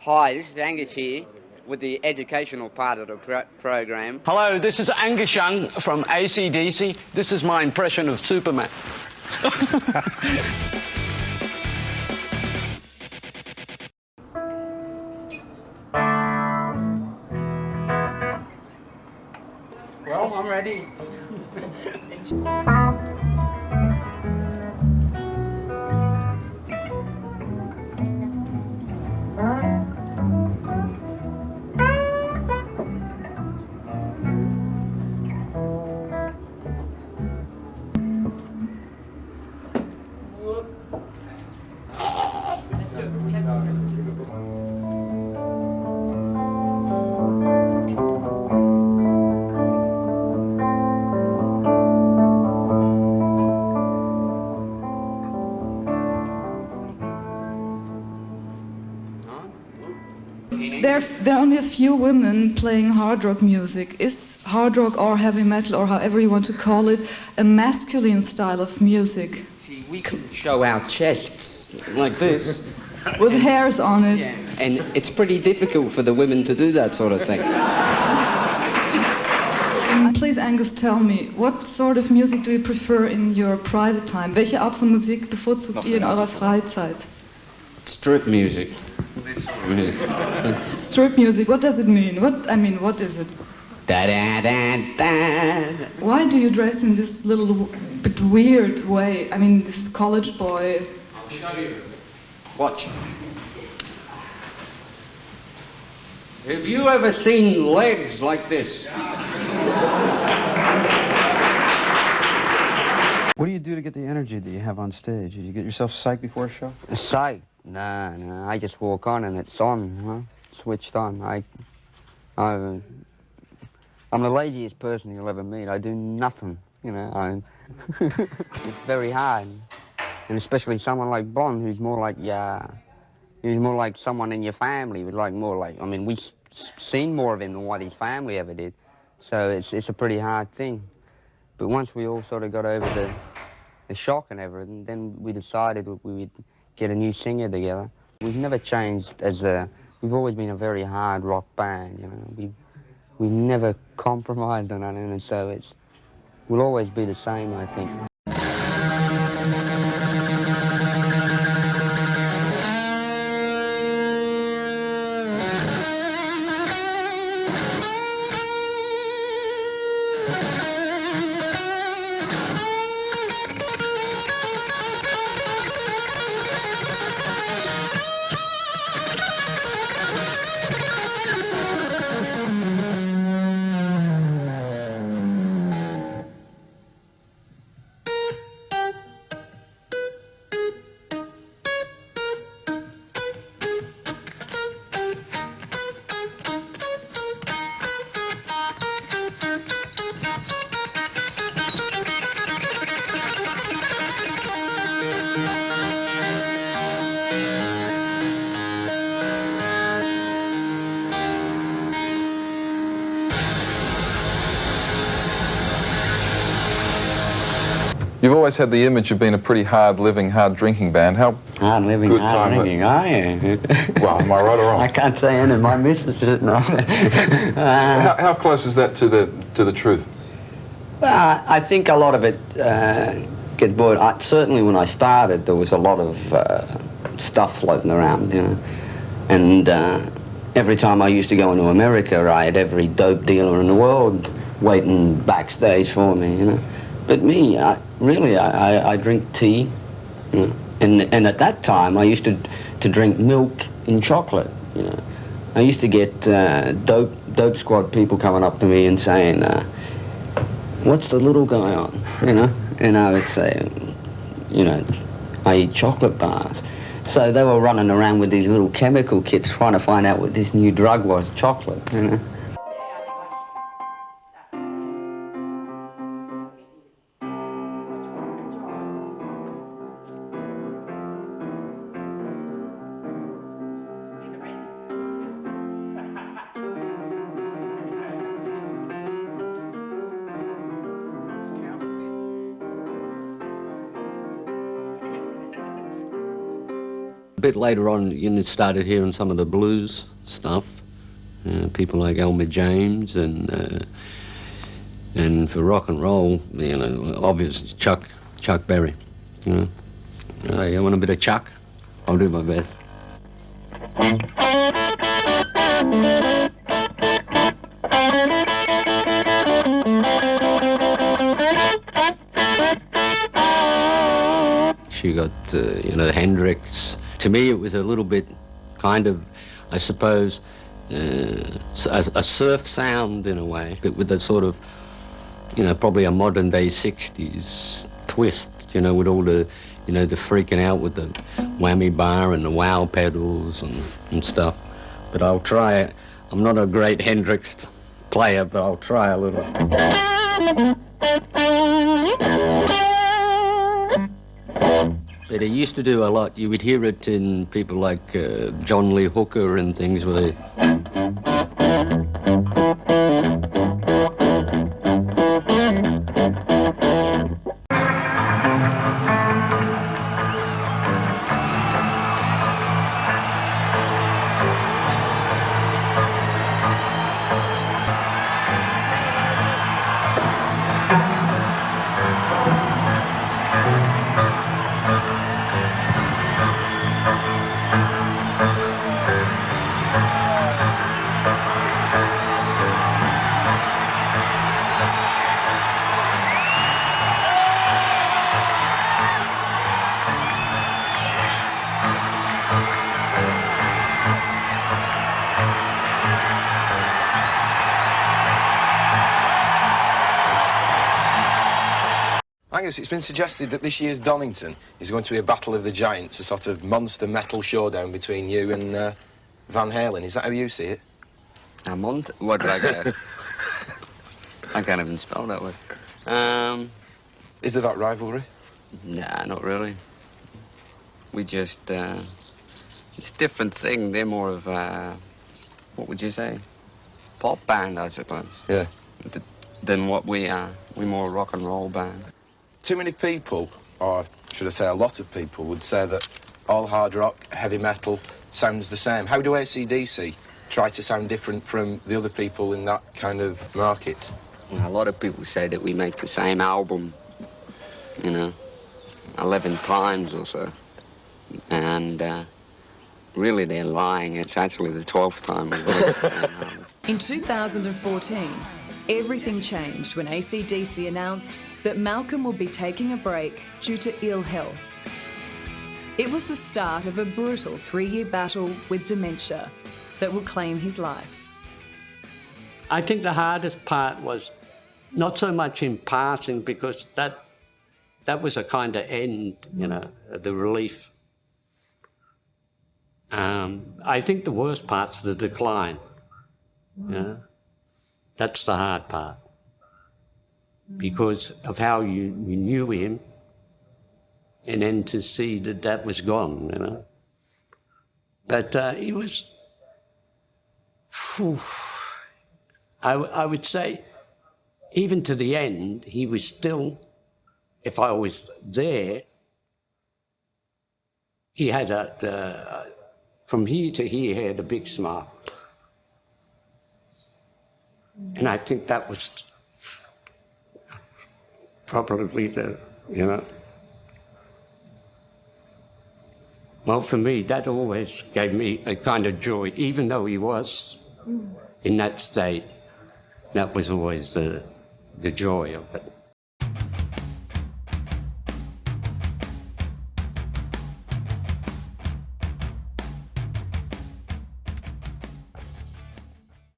Hi, this is Angus here with the educational part of the program. Hello, this is Angus Young from AC/DC. This is my impression of Superman. Well, I'm ready. There are only a few women playing hard rock music. Is hard rock or heavy metal, or however you want to call it, a masculine style of music? See, we can show our chests like this. With hairs on it. Yeah. And it's pretty difficult for the women to do that sort of thing. Please, Angus, tell me, what sort of music do you prefer in your private time? Welche Art von Musik bevorzugt ihr in eurer Freizeit? Strip music. Strip music, what does it mean? What is it? Da da da da. Why do you dress in this little bit weird way? I mean, this college boy. I'll show you. Watch. Have you ever seen legs like this? What do you do to get the energy that you have on stage? Do you get yourself psyched before a show? Psych? No, I just walk on and it's on, you know? Switched on. I'm the laziest person you'll ever meet. I do nothing, you know. It's very hard. And especially someone like Bon, who's more like, he's more like someone in your family, we've seen more of him than what his family ever did. So it's a pretty hard thing. But once we all sort of got over the shock and everything, then we decided we would get a new singer together. We've never changed we've always been a very hard rock band, you know. We've never compromised on anything, and so we'll always be the same, I think. You've always had the image of being a pretty hard-living, hard-drinking band. How Hard living, good hard time drinking, are you? Well, am I right or wrong? I can't say any. My missus is not. How close is that to the truth? Well, I think a lot of it get bored. Certainly when I started, there was a lot of stuff floating around, you know. And every time I used to go into America, I had every dope dealer in the world waiting backstage for me, you know. But me, I drink tea, you know. And at that time, I used to drink milk in chocolate, you know. I used to get dope squad people coming up to me and saying, what's the little guy on, you know? And I would say, you know, I eat chocolate bars. So they were running around with these little chemical kits trying to find out what this new drug was, chocolate, you know? bit later on, started hearing some of the blues stuff. People like Elmer James, and for rock and roll, obviously Chuck Berry. You want a bit of Chuck? I'll do my best. She got, Hendrix. To me, it was a little bit kind of, I suppose, a surf sound in a way, but with a sort of, probably a modern day 60s twist, with all the, the freaking out with the whammy bar and the wow pedals and stuff. But I'll try it. I'm not a great Hendrix player, but I'll try a little. But it used to do a lot. You would hear it in people like John Lee Hooker and things where they... Angus, it's been suggested that this year's Donington is going to be a battle of the giants, a sort of monster metal showdown between you and Van Halen. Is that how you see it? What did I go? I can't even spell that word. Is there that rivalry? Nah, not really. We just, it's a different thing. They're more of, what would you say? Pop band, I suppose. Yeah. Than what we are. We're more a rock and roll band. Too many people, or should I say a lot of people, would say that all hard rock, heavy metal sounds the same. How do AC/DC try to sound different from the other people in that kind of market? A lot of people say that we make the same album, 11 times or so. And really they're lying. It's actually the 12th time we've made the same album. In 2014, everything changed when AC/DC announced that Malcolm would be taking a break due to ill health. It was the start of a brutal 3-year battle with dementia that would claim his life. I think the hardest part was not so much in passing, because that was a kind of end, the relief. I think the worst part's the decline. That's the hard part, because of how you knew him, and then to see that was gone, But he was, I would say, even to the end, he was still, if I was there, he had from here to here, he had a big smile. And I think that was probably well, for me, that always gave me a kind of joy, even though he was in that state. That was always the joy of it.